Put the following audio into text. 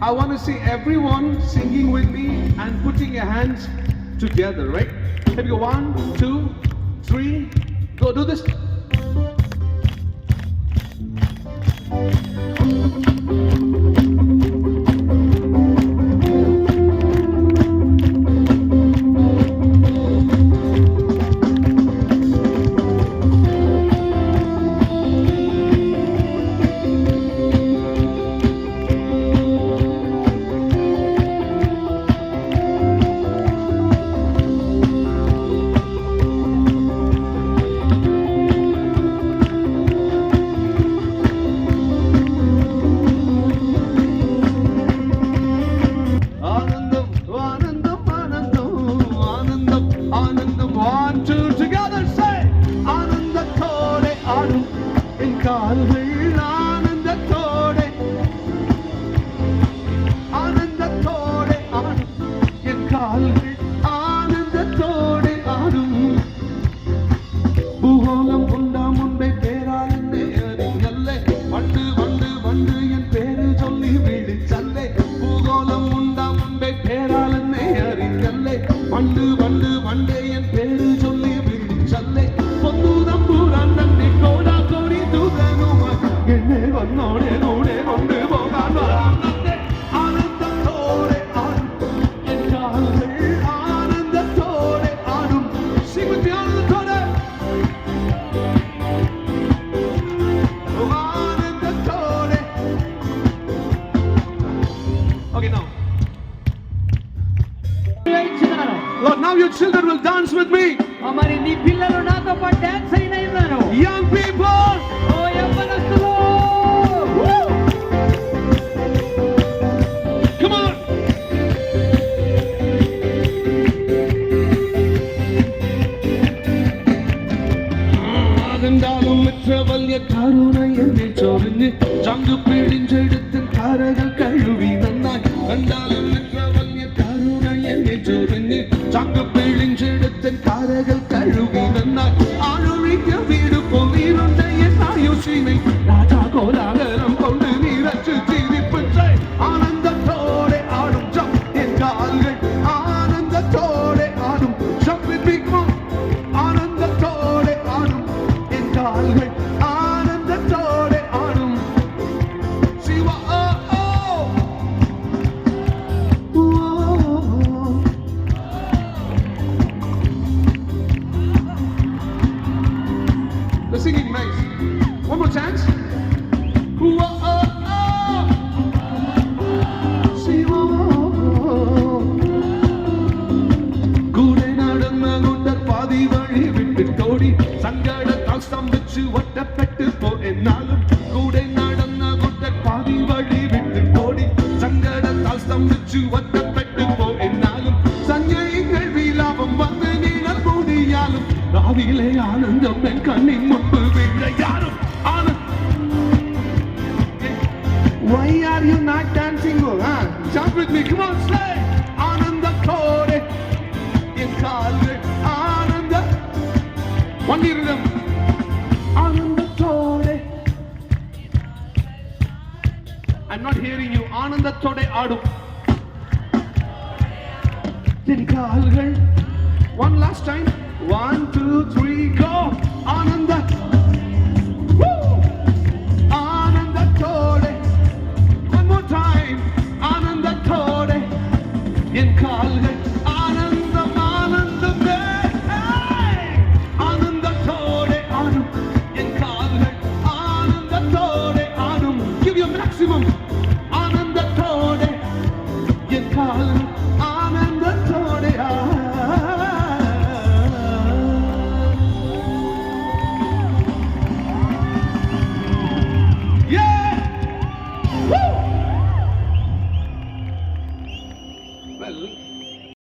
I want to see everyone singing with me and putting your hands together, right? Here we go. 1, 2, 3. Go do this. Lord, now your children will dance with me. Young people. Come on. The singing nice. One more chance. Why are you not dancing? Jump with me, come on, slay! Ananda Kore in Kalre, Ananda. One rhythm. Ananda Kore. I'm not hearing you. Ananda Tode Adu. In Kalre. One last time. 1, 2, 3, go! Ananda.